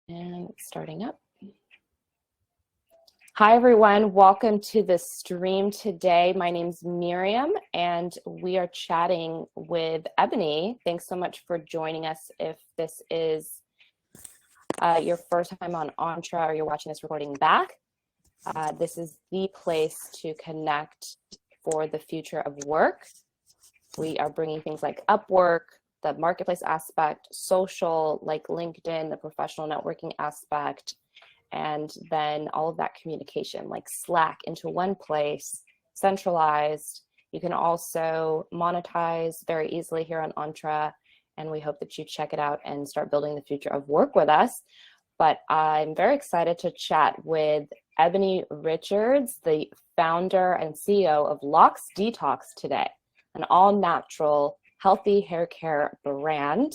And it's starting up. Hi, everyone. Welcome to the stream today. My name's Miriam, and we are chatting with Ebony. Thanks so much for joining us. If this is your first time on Entra or you're watching this recording back, this is the place to connect for the future of work. We are bringing things like Upwork, the marketplace aspect, social, like LinkedIn, the professional networking aspect, and then all of that communication, like Slack, into one place, centralized. You can also monetize very easily here on Entra, and we hope that you check it out and start building the future of work with us. But I'm very excited to chat with Ebony Richards, the founder and CEO of LocsDetox today, an all-natural, healthy hair care brand.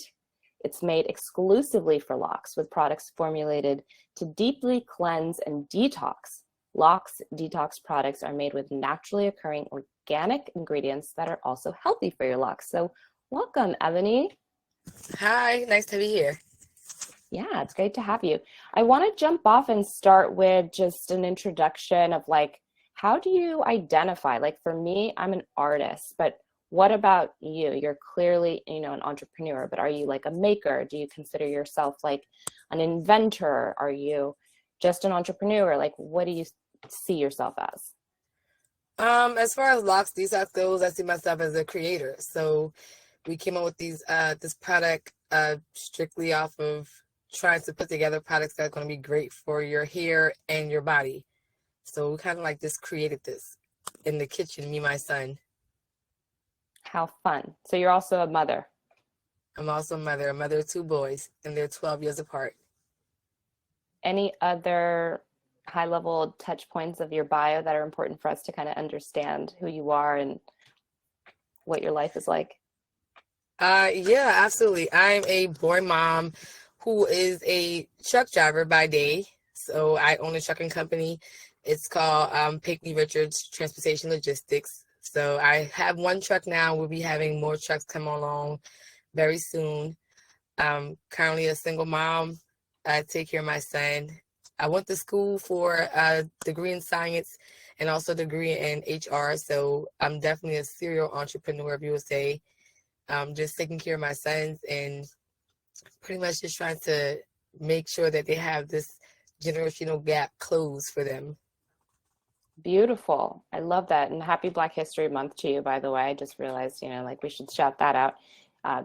It's made exclusively for Locs with products formulated to deeply cleanse and detox. LocsDetox products are made with naturally occurring organic ingredients that are also healthy for your locks. So welcome, Ebony. Hi, nice to be here. Yeah, it's great to have you. I want to jump off and start with just an introduction of like, how do you identify? Like for me, I'm an artist, but what about you? You're clearly, an entrepreneur, but are you like a maker? Do you consider yourself like an inventor? Are you just an entrepreneur? Like, what do you see yourself as? As far as LocsDetox goes, I see myself as a creator. So we came up with this product strictly off of trying to put together products that are going to be great for your hair and your body. So we kind of like just created this in the kitchen, me and my son. How fun. So you're also a mother. I'm also a mother of two boys, and they're 12 years apart. Any other high-level touch points of your bio that are important for us to kind of understand who you are and what your life is like? Yeah, absolutely. I'm a boy mom who is a truck driver by day. So I own a trucking company. It's called Ebony Richards Transportation Logistics. So I have one truck now. We'll be having more trucks come along very soon. I'm currently a single mom. I take care of my son. I went to school for a degree in science and also a degree in HR. So I'm definitely a serial entrepreneur, if you would say. Just taking care of my sons and pretty much just trying to make sure that they have this generational gap closed for them. Beautiful. I love that. And happy Black History Month to you, by the way. I just realized, like we should shout that out.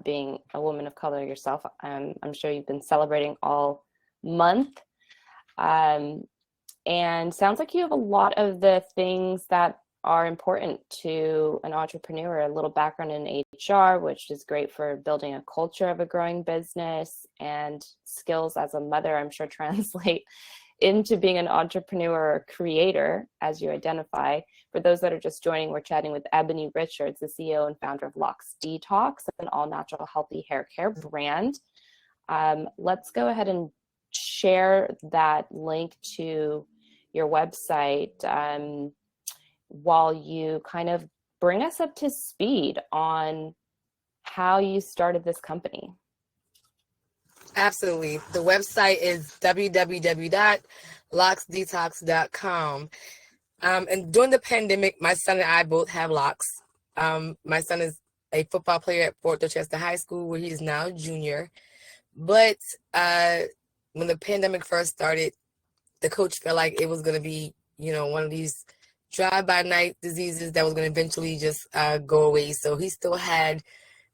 Being a woman of color yourself, I'm sure you've been celebrating all month. And sounds like you have a lot of the things that are important to an entrepreneur, a little background in HR, which is great for building a culture of a growing business, and skills as a mother, I'm sure translate into being an entrepreneur or creator as you identify. For those that are just joining, we're chatting with Ebony Richards, the CEO and founder of LocsDetox, an all-natural healthy hair care brand. Let's go ahead and share that link to your website while you kind of bring us up to speed on how you started this company. Absolutely. The website is www.locsdetox.com. And during the pandemic, my son and I both have locks. My son is a football player at Fort Dorchester High School, where he's now a junior. But when the pandemic first started, the coach felt like it was going to be, one of these drive-by-night diseases that was going to eventually just go away. So he still had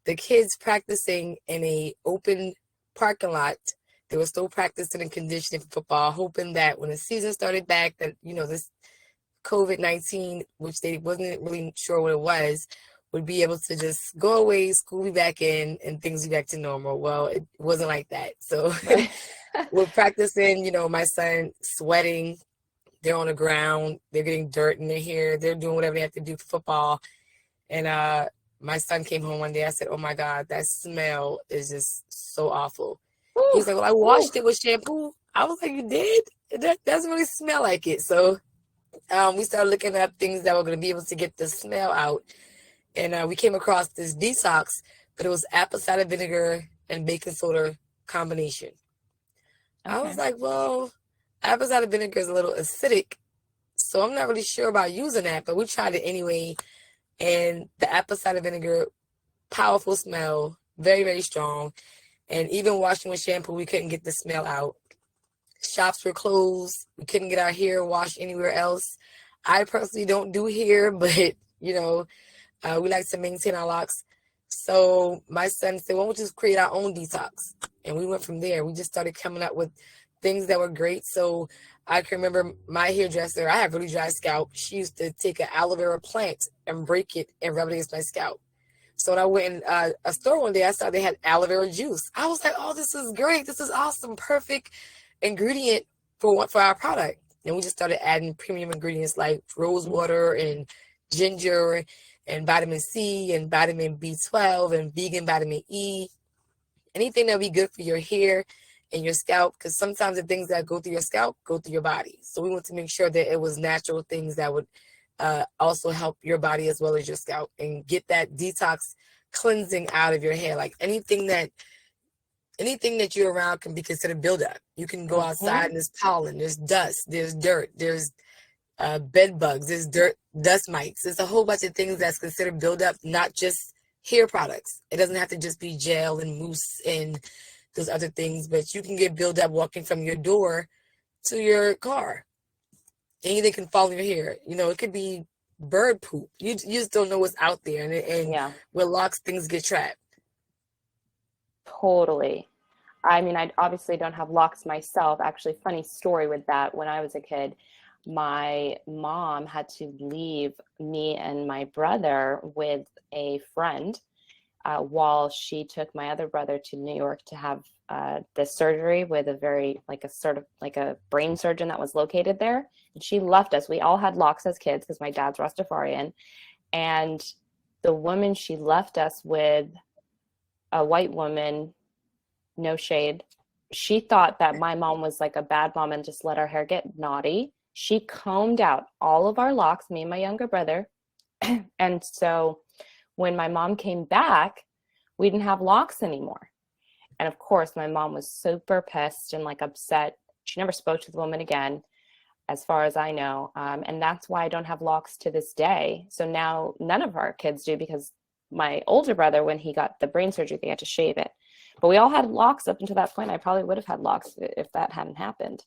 the kids practicing in a open parking lot. They were still practicing and conditioning for football, hoping that when the season started back, that this COVID-19, which they wasn't really sure what it was, would be able to just go away, school be back in, and things be back to normal. Well, it wasn't like that. So we're practicing, my son sweating. They're on the ground. They're getting dirt in their hair. They're doing whatever they have to do for football. And my son came home one day. I said, "Oh my God, that smell is just so awful." Ooh, he was like, "Well, I washed it with shampoo." I was like, "You did? That doesn't really smell like it." So we started looking up things that were going to be able to get the smell out. And we came across this detox, but it was apple cider vinegar and baking soda combination. I was Okay. like, well, apple cider vinegar is a little acidic, so I'm not really sure about using that, but we tried it anyway. And the apple cider vinegar, powerful smell, very, very strong. And even washing with shampoo, we couldn't get the smell out. Shops were closed. We couldn't get our hair washed anywhere else. I personally don't do hair, but you know, we like to maintain our locks. So my son said, "Why don't we just create our own detox?" And we went from there. We just started coming up with things that were great. So I can remember my hairdresser. I have really dry scalp. She used to take an aloe vera plant and break it and rub it against my scalp. So when I went in a store one day, I saw they had aloe vera juice. I was like, "Oh, this is great! This is awesome! Perfect ingredient for our product." And we just started adding premium ingredients like rose water and ginger and vitamin C and vitamin B12 and vegan vitamin E. Anything that would be good for your hair and your scalp, because sometimes the things that go through your scalp go through your body. So we want to make sure that it was natural things that would also help your body as well as your scalp and get that detox cleansing out of your hair. Like anything that you're around can be considered buildup. You can go outside and there's pollen, there's dust, there's dirt, there's bed bugs, there's dust mites. There's a whole bunch of things that's considered buildup, not just hair products. It doesn't have to just be gel and mousse and those other things, but you can get buildup walking from your door to your car. Anything can fall in your hair. You know, it could be bird poop. You just don't know what's out there, and Yeah, with locks, things get trapped. totally. I mean, I obviously don't have locks myself. Actually, funny story with that. When I was a kid, my mom had to leave me and my brother with a friend while she took my other brother to New York to have this surgery with a very, like a sort of like a brain surgeon that was located there. And she left us. We all had locks as kids because my dad's Rastafarian. And the woman she left us with, a white woman, no shade. She thought that my mom was like a bad mom and just let our hair get naughty. She combed out all of our locks, me and my younger brother. And so when my mom came back, we didn't have locks anymore. And of course, my mom was super pissed and like upset. She never spoke to the woman again, as far as I know. And that's why I don't have locks to this day. So now none of our kids do, because my older brother, when he got the brain surgery, they had to shave it. But we all had locks up until that point. I probably would have had locks if that hadn't happened.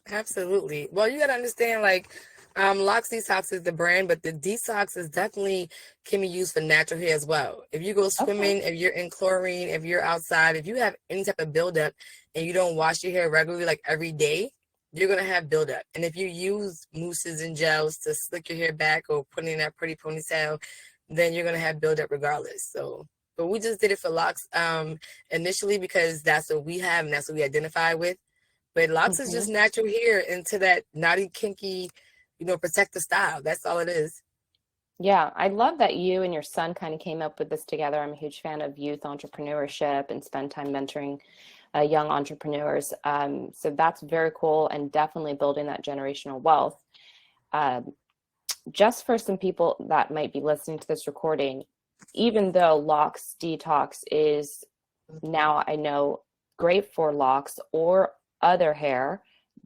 Absolutely. Well, you got to understand, like, LocsDetox is the brand, but the detox is definitely can be used for natural hair as well. If you go Okay. swimming, if you're in chlorine, if you're outside, if you have any type of buildup and you don't wash your hair regularly, like every day, you're going to have buildup. And if you use mousses and gels to slick your hair back or put in that pretty ponytail, then you're going to have buildup regardless. So, but we just did it for locks initially because that's what we have and that's what we identify with. But locks is Hmm. just natural hair into that naughty, kinky, protective style. That's all it is. Yeah, I love that you and your son kind of came up with this together. I'm a huge fan of youth entrepreneurship and spend time mentoring young entrepreneurs. So that's very cool and definitely building that generational wealth. Um, just for some people that might be listening to this recording, even though Locks Detox is now, I know, great for locks or other hair,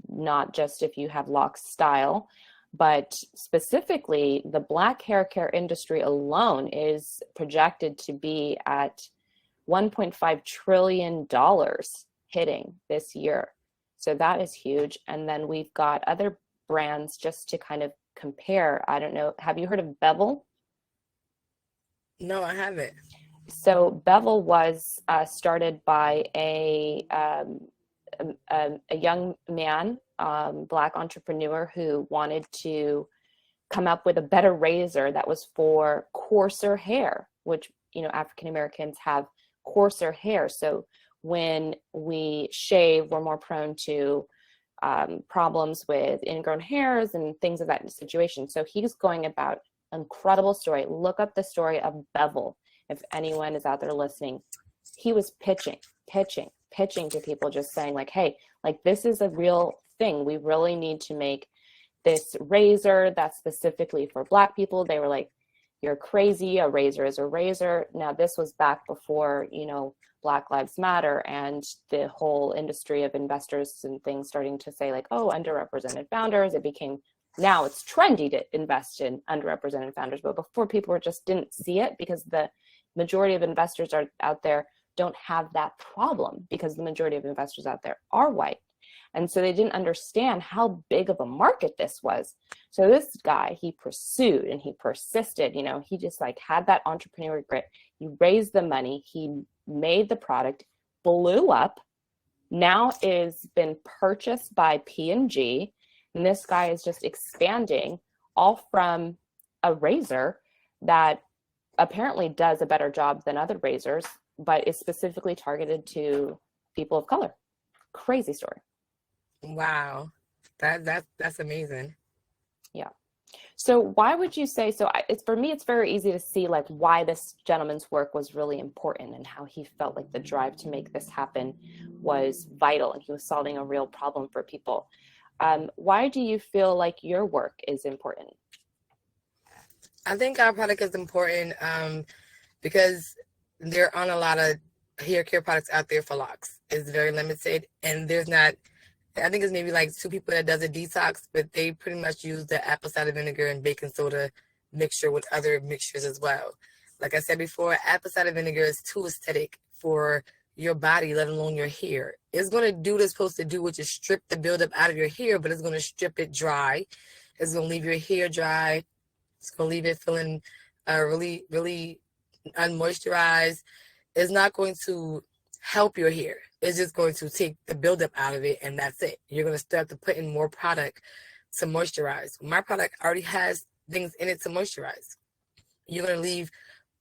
not just if you have locks style, but specifically the black hair care industry alone is projected to be at $1.5 trillion hitting this year. So that is huge. And then we've got other brands just to kind of compare. I don't know. Have you heard of Bevel? No, I haven't. So Bevel was started by a young man, black entrepreneur who wanted to come up with a better razor that was for coarser hair, which, you know, African Americans have coarser hair. So when we shave, we're more prone to problems with ingrown hairs and things of that situation. So he's going about incredible story. Look up the story of Bevel if anyone is out there listening. He was pitching to people, just saying like, hey, like this is a real thing. We really need to make this razor that's specifically for black people. They were like, you're crazy, a razor is a razor. Now this was back before, you know, Black Lives Matter and the whole industry of investors and things starting to say like, oh, underrepresented founders, it became, now it's trendy to invest in underrepresented founders. But before, people just didn't see it because the majority of investors are out there don't have that problem because the majority of investors out there are white. And so they didn't understand how big of a market this was. So this guy, he pursued and he persisted, you know, he just like had that entrepreneurial grit. He raised the money, he made the product, blew up, now is been purchased by P&G. And this guy is just expanding all from a razor that apparently does a better job than other razors, but is specifically targeted to people of color. Crazy story. Wow, that's amazing. Yeah. So why would you say, so it's, for me, it's very easy to see like why this gentleman's work was really important and how he felt like the drive to make this happen was vital and he was solving a real problem for people. Why do you feel like your work is important? I think our product is important because there aren't a lot of hair care products out there for locks. It's very limited, and there's not, I think it's maybe like 2 people that does a detox, but they pretty much use the apple cider vinegar and baking soda mixture with other mixtures as well. Like I said before, apple cider vinegar is too acidic for your body, let alone your hair. It's going to do what it's supposed to do, which is strip the buildup out of your hair, but it's going to strip it dry. It's going to leave your hair dry. It's going to leave it feeling really, really unmoisturized. It's not going to help your hair. It's just going to take the buildup out of it, and that's it. You're going to still have to put in more product to moisturize. My product already has things in it to moisturize. You're going to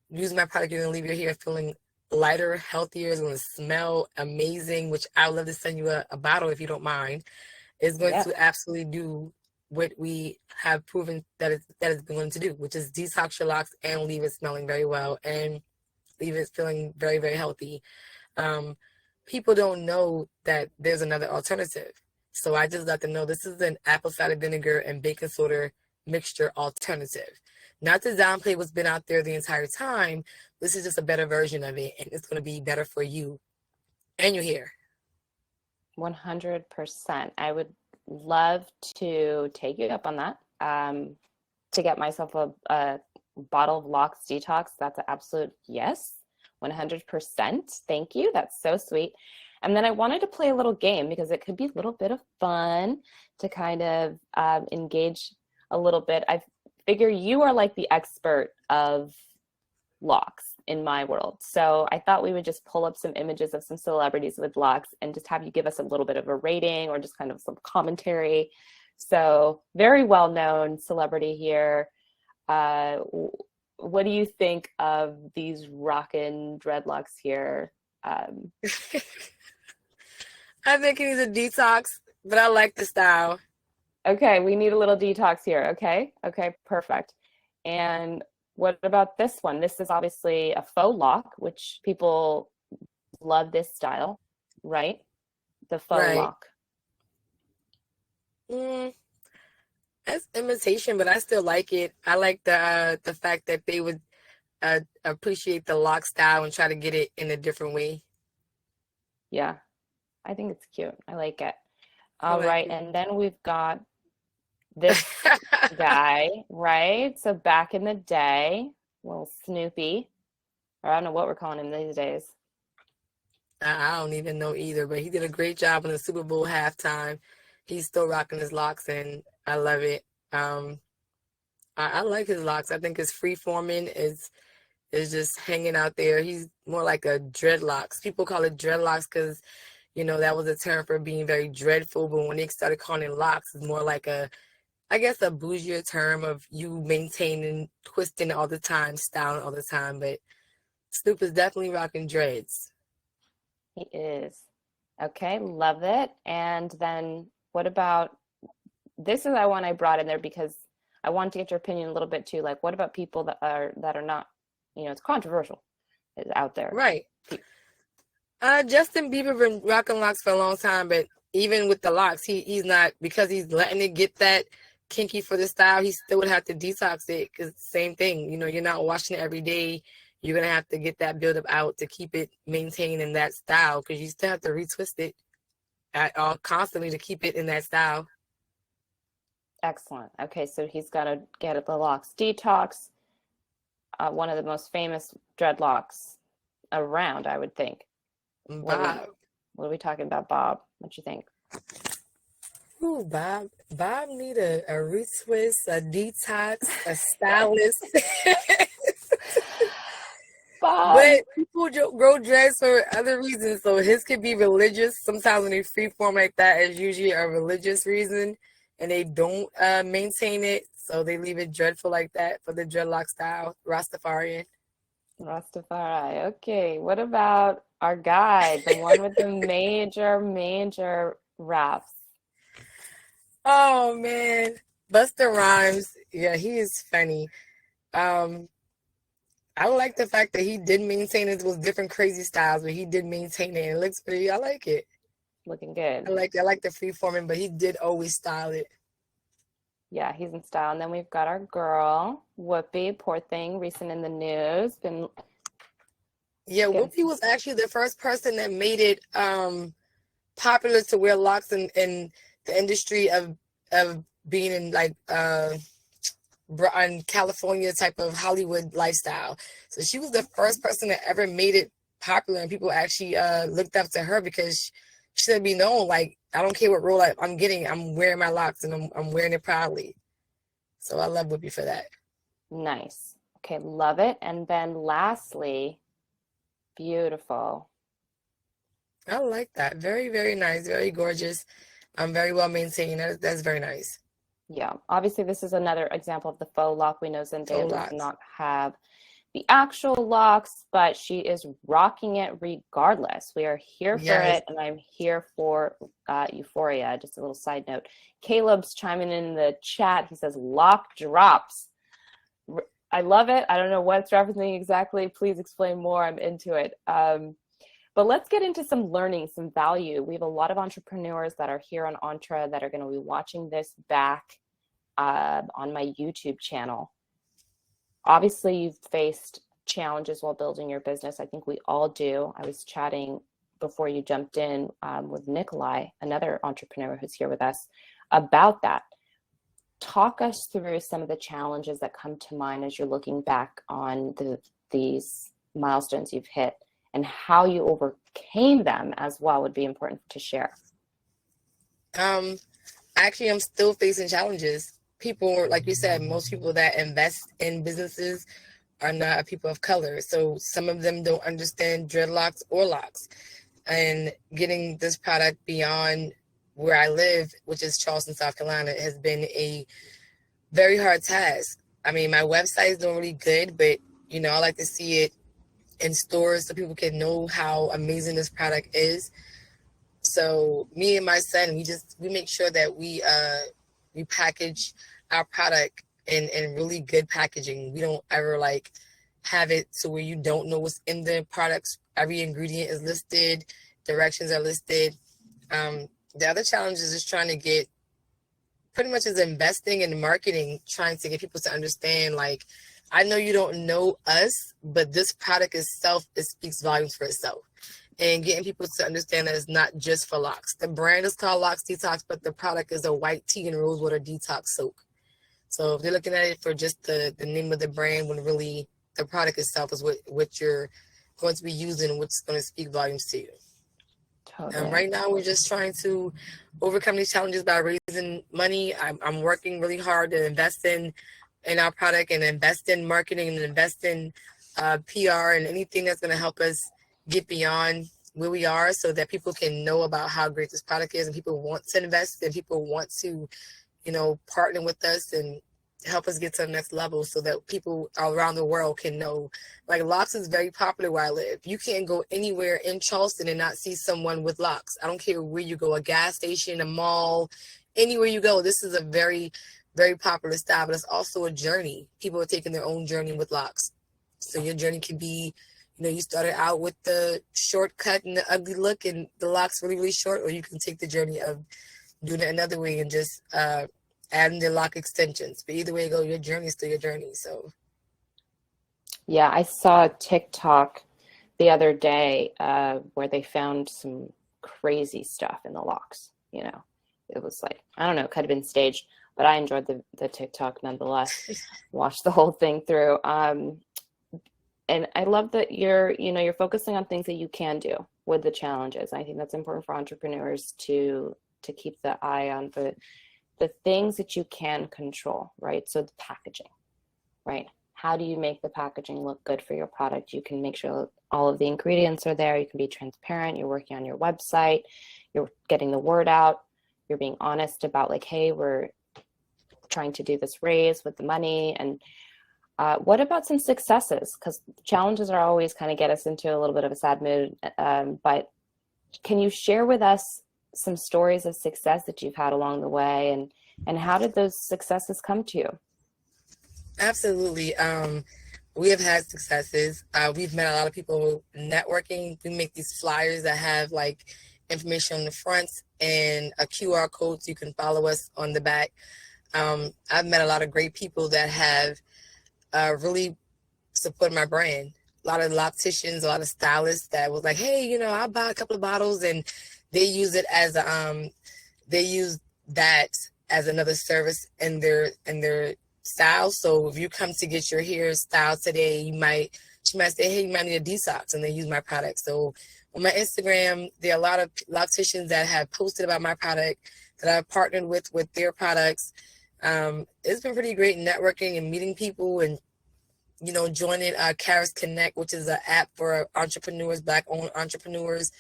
use my product, you're going to leave your hair feeling lighter, healthier. It's going to smell amazing, which I would love to send you a bottle if you don't mind. It's going to absolutely do what we have proven that it's going to do, which is detox your locks and leave it smelling very well and leave it feeling very, very healthy. People don't know that there's another alternative. So I just let them know this is an apple cider vinegar and baking soda mixture alternative. Not to downplay what's been out there the entire time. This is just a better version of it, and it's going to be better for you and your hair. 100%. I would love to take you up on that. To get myself a bottle of LocsDetox, that's an absolute yes. 100%. Thank you. That's so sweet. And then I wanted to play a little game because it could be a little bit of fun to kind of engage a little bit. I figure you are like the expert of locks in my world. So I thought we would just pull up some images of some celebrities with locks and just have you give us a little bit of a rating or just kind of some commentary. So very well-known celebrity here. What do you think of these rockin' dreadlocks here? I think he needs a detox, but I like the style. Okay, we need a little detox here. Okay, perfect. And what about this one? This is obviously a faux lock, which people love this style, right? The faux lock. That's imitation, but I still like it. I like the fact that they would appreciate the lock style and try to get it in a different way. Yeah, I think it's cute. I like it. All right, and then we've got this guy, right? So back in the day, little Snoopy, or I don't know what we're calling him these days. I don't even know either, but he did a great job in the Super Bowl halftime. He's still rocking his locks, and I love it. I like his locks. I think his free-forming is just hanging out there. He's more like a dreadlocks. People call it dreadlocks because, you know, that was a term for being very dreadful. But when they started calling it locks, it's more like a bougier term of you maintaining, twisting all the time, styling all the time. But Snoop is definitely rocking dreads. He is. Okay, love it. And then what about, this is the one I brought in there because I want to get your opinion a little bit too. Like, what about people that are not, you know, it's controversial, is out there. Right. Justin Bieber been rocking locks for a long time, but even with the locks, he's not, because he's letting it get that kinky for the style, he still would have to detox it because same thing. You know, you're not washing it every day. you're going to have to get that buildup out to keep it maintained in that style, because you still have to retwist it constantly to keep it in that style. Excellent. Okay, so he's got to get at the LocsDetox, one of the most famous dreadlocks around, I would think. Bob. What are we talking about, Bob? What you think? Ooh, Bob need a retwist, a detox, a stylist. Bob. But people grow dreads for other reasons. So his could be religious. Sometimes when they freeform like that, it's usually a religious reason, and they don't maintain it. So they leave it dreadful like that for the dreadlock style, Rastafarian. Rastafari. Okay, what about our guy, the one with the major wraps? Oh man, Busta Rhymes. Yeah, he is funny. I like the fact that he did maintain it with different crazy styles, but he did maintain it. It looks pretty. I like it. Looking good. I like the freeforming, but he did always style it. Yeah, he's in style. And then we've got our girl, Whoopi, poor thing, recent in the news. Whoopi was actually the first person that made it popular to wear locks in the industry of being in like on California type of Hollywood lifestyle. So she was the first person that ever made it popular, and people actually looked up to her because she said, "Be known, like I don't care what role I'm getting, I'm wearing my locks and I'm wearing it proudly." So I love Whoopi for that. Nice. Okay, love it. And then lastly, beautiful. I like that. Very, very nice. Very gorgeous. Very well maintained. That's very nice. Yeah, obviously this is another example of the faux lock. We know Zendaya does Locks. not have the actual locks, but she is rocking it regardless. We are here for it, and I'm here for Euphoria. Just a little side note. Caleb's chiming in the chat. He says, lock drops. I love it. I don't know what it's referencing exactly. Please explain more. I'm into it. But let's get into some learning, some value. We have a lot of entrepreneurs that are here on Entre that are going to be watching this back on my YouTube channel. Obviously, you've faced challenges while building your business. I think we all do. I was chatting before you jumped in with Nikolai, another entrepreneur who's here with us, about that. Talk us through some of the challenges that come to mind as you're looking back on these milestones you've hit, and how you overcame them as well would be important to share. Actually, I'm still facing challenges. People, like you said, most people that invest in businesses are not people of color. So some of them don't understand dreadlocks or locks. And getting this product beyond where I live, which is Charleston, South Carolina, has been a very hard task. I mean, my website is doing really good, but, I like to see it in stores so people can know how amazing this product is. So me and my son, we make sure that we package our product in really good packaging. We don't ever have it so where you don't know what's in the products. Every ingredient is listed, directions are listed. The other challenge is just trying to get, pretty much is investing in marketing, trying to get people to understand, I know you don't know us, but this product itself, it speaks volumes for itself. And getting people to understand that it's not just for locks. The brand is called LocsDetox, but the product is a white tea and rosewater detox soap. So if they're looking at it for just the name of the brand, when really the product itself is what you're going to be using, what's going to speak volumes to you. Totally. Right now, we're just trying to overcome these challenges by raising money. I'm working really hard to invest in our product and invest in marketing and invest in PR and anything that's going to help us get beyond where we are, so that people can know about how great this product is, and people want to invest, and people want to, partner with us and help us get to the next level, so that people around the world can know. Locs is very popular where I live. You can't go anywhere in Charleston and not see someone with locks. I don't care where you go, a gas station, a mall, anywhere you go. This is a very, very popular style, but it's also a journey. People are taking their own journey with locks. So your journey can be, you started out with the shortcut and the ugly look and the locks really, really short, or you can take the journey of doing it another way and just adding the lock extensions. But either way you go, your journey is still your journey. So Yeah, I saw a TikTok the other day where they found some crazy stuff in the locks. It was like, I don't know, it could have been staged, but I enjoyed the TikTok nonetheless. Watched the whole thing through. And I love that you're focusing on things that you can do with the challenges. I think that's important for entrepreneurs to keep the eye on the things that you can control, right? So the packaging, right? How do you make the packaging look good for your product? You can make sure all of the ingredients are there. You can be transparent. You're working on your website. You're getting the word out. You're being honest about like, hey, we're trying to do this raise with the money. And what about some successes? Because challenges are always kind of get us into a little bit of a sad mood. But can you share with us some stories of success that you've had along the way, and how did those successes come to you? Absolutely. We have had successes. We've met a lot of people networking. We make these flyers that have like information on the front and a QR code so you can follow us on the back. I've met a lot of great people that have really supported my brand. A lot of locticians, a lot of stylists that was like, hey, I'll buy a couple of bottles, and they use it as they use that as another service in their style. So if you come to get your hair styled today, she might say, hey, you might need a detox, and they use my product. So on my Instagram, there are a lot of locticians that have posted about my product, that I've partnered with their products. It's been pretty great networking and meeting people, and joining Karis Connect, which is an app for entrepreneurs, Black-owned entrepreneurs.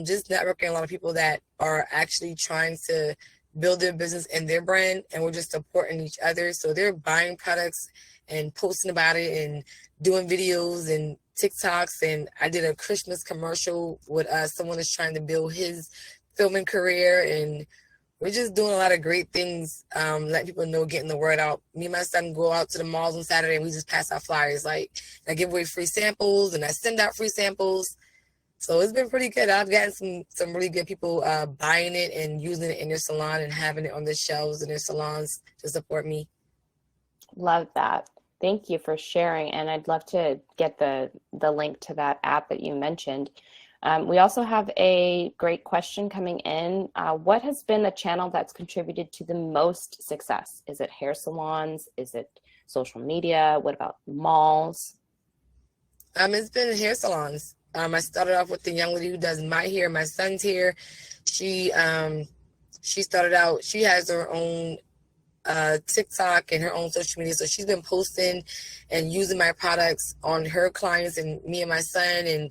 Just networking a lot of people that are actually trying to build their business and their brand, and we're just supporting each other. So they're buying products and posting about it and doing videos and TikToks. And I did a Christmas commercial with someone that's trying to build his filming career, and we're just doing a lot of great things, letting people know, getting the word out. Me and my son go out to the malls on Saturday, and we just pass out flyers. Like, I give away free samples, and I send out free samples. So it's been pretty good. I've gotten some really good people buying it and using it in their salon and having it on their shelves in their salons to support me. Love that. Thank you for sharing. And I'd love to get the link to that app that you mentioned. We also have a great question coming in. What has been the channel that's contributed to the most success? Is it hair salons? Is it social media? What about malls? It's been hair salons. I started off with the young lady who does my hair, my son's hair. She started out, she has her own TikTok and her own social media. So she's been posting and using my products on her clients and me and my son, and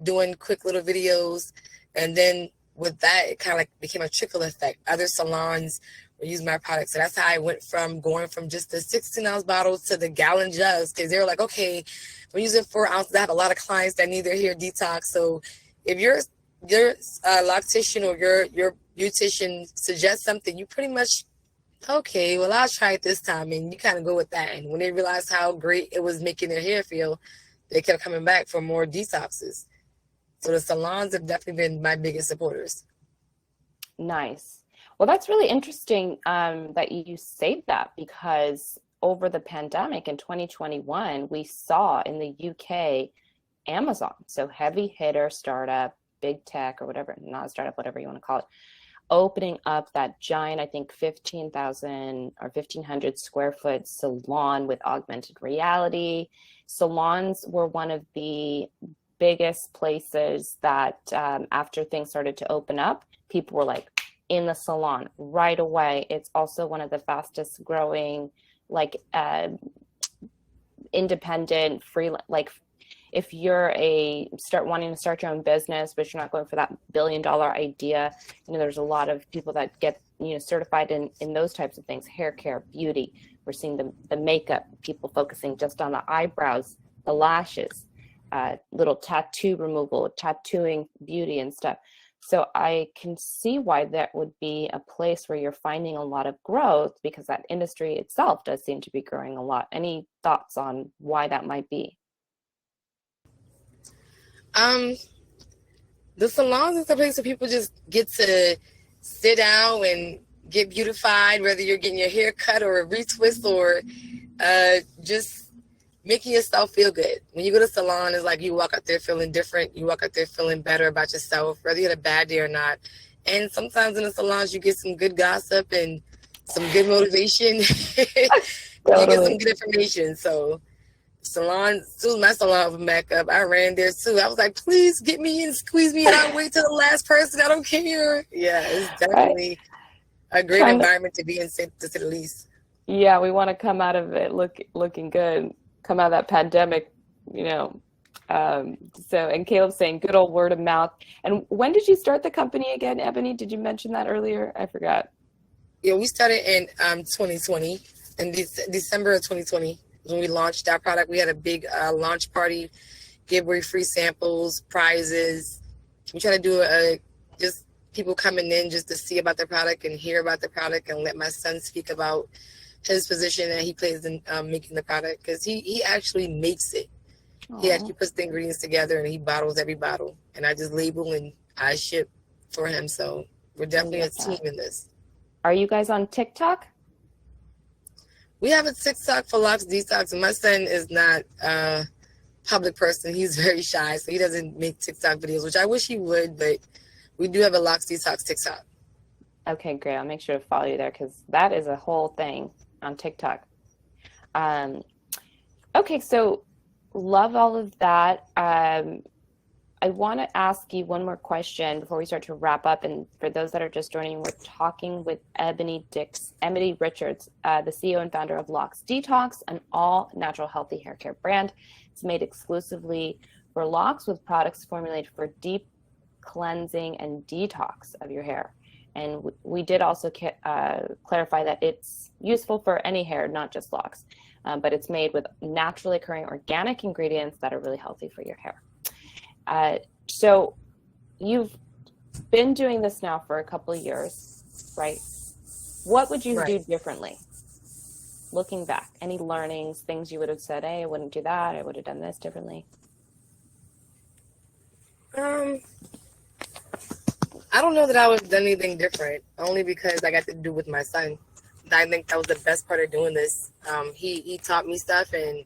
doing quick little videos. And then with that, it kind of like became a trickle effect. Other salons were using my products. So that's how I went from going from just the 16-ounce bottles to the gallon jugs, because they were like, okay, we're using 4 ounces. I have a lot of clients that need their hair detox. So if your loctician or your beautician suggests something, you pretty much, okay, well, I'll try it this time. And you kind of go with that. And when they realized how great it was making their hair feel, they kept coming back for more detoxes. So the salons have definitely been my biggest supporters. Nice. Well, that's really interesting that you say that, because over the pandemic in 2021, we saw in the UK, Amazon, so heavy hitter startup, big tech or whatever, not a startup, whatever you want to call it, opening up that giant, I think 15,000 or 1,500 square foot salon with augmented reality. Salons were one of the biggest places that after things started to open up, people were like in the salon right away. It's also one of the fastest growing, like independent free, like if you're wanting to start your own business, but you're not going for that $1 billion idea, there's a lot of people that get, certified in those types of things, hair care, beauty. We're seeing the makeup, people focusing just on the eyebrows, the lashes, little tattoo removal, tattooing, beauty and stuff. So I can see why that would be a place where you're finding a lot of growth, because that industry itself does seem to be growing a lot. Any thoughts on why that might be? The salons is a place where people just get to sit down and get beautified, whether you're getting your hair cut or a retwist or just making yourself feel good. When you go to the salon, it's like you walk out there feeling different. You walk out there feeling better about yourself, whether you had a bad day or not. And sometimes in the salons, you get some good gossip and some good motivation. You get some Totally. good information. So salon, as soon as my salon opened back up, I ran there too. I was like, please get me in, squeeze me in. I'll wait till the last person. I don't care. Yeah, it's Right. definitely a great Trying to, environment to be in, to say the least. yeah, we want to come out of it looking good, come out of that pandemic, you know. And Caleb's saying good old word of mouth. And when did you start the company again, Ebony? Did you mention that earlier? I forgot. Yeah, we started in 2020, in December of 2020, when we launched our product. We had a big launch party, give away free samples, prizes. We try to do just people coming in just to see about the product and hear about the product, and let my son speak about his position that he plays in making the product, because he actually makes it. He Aw, actually puts the ingredients together and he bottles every bottle, and I just label and I ship for him. So we're I definitely a love team that. in this. Are you guys on TikTok? We have a TikTok for LocsDetox, and my son is not a public person. He's very shy, so he doesn't make TikTok videos, which I wish he would, but we do have a LocsDetox TikTok. Okay, great. I'll make sure to follow you there because that is a whole thing on TikTok. Um, okay, so love all of that. I want to ask you one more question before we start to wrap up. And for those that are just joining, we're talking with Ebony Richards, the CEO and founder of LocsDetox, an all-natural healthy hair care brand. It's made exclusively for locks with products formulated for deep cleansing and detox of your hair. And we did also clarify that it's useful for any hair, not just locks, but it's made with naturally occurring organic ingredients that are really healthy for your hair. So you've been doing this now for a couple of years, right? What would you do Right. differently? Looking back, any learnings, things you would have said, hey, I wouldn't do that. I would have done this differently. Um, I don't know that I would have done anything different, only because I got to do with my son. I think that was the best part of doing this. He taught me stuff, and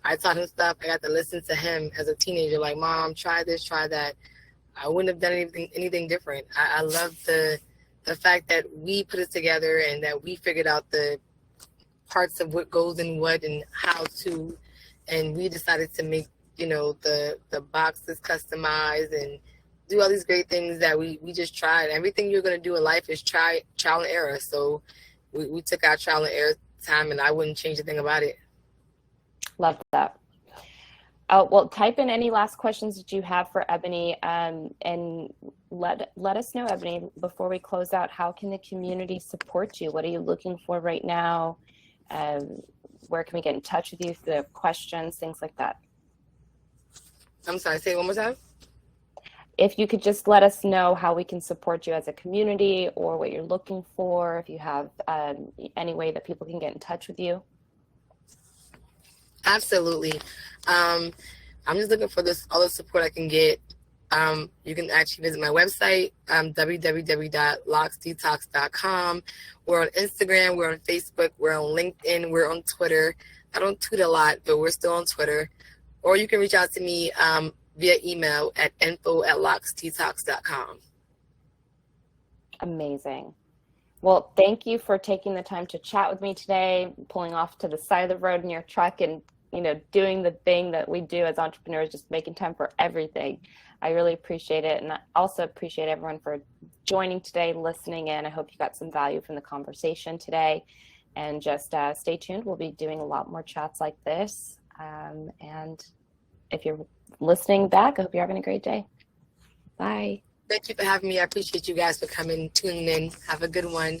I taught him stuff. I got to listen to him as a teenager, like, Mom, try this, try that. I wouldn't have done anything different. I love the fact that we put it together and that we figured out the parts of what goes in what and how to, and we decided to make, the boxes customized and do all these great things that we just tried. Everything you're going to do in life is trial and error. So we took our trial and error time, and I wouldn't change a thing about it. Love that. Well, type in any last questions that you have for Ebony, and let us know, Ebony, before we close out. How can the community support you? What are you looking for right now? Where can we get in touch with you if they have questions, things like that? I'm sorry, say it one more time. If you could just let us know how we can support you as a community, or what you're looking for, if you have any way that people can get in touch with you. Absolutely. I'm just looking for all the support I can get. You can actually visit my website, www.locsdetox.com. We're on Instagram, we're on Facebook, we're on LinkedIn, we're on Twitter. I don't tweet a lot, but we're still on Twitter. Or you can reach out to me via email at info@locsdetox.com. Amazing. Well, thank you for taking the time to chat with me today, pulling off to the side of the road in your truck and, doing the thing that we do as entrepreneurs, just making time for everything. I really appreciate it. And I also appreciate everyone for joining today, listening in. I hope you got some value from the conversation today. And just stay tuned. We'll be doing a lot more chats like this. And if you're listening back, I hope you're having a great day. Bye. Thank you for having me. I appreciate you guys for coming, tuning in. Have a good one.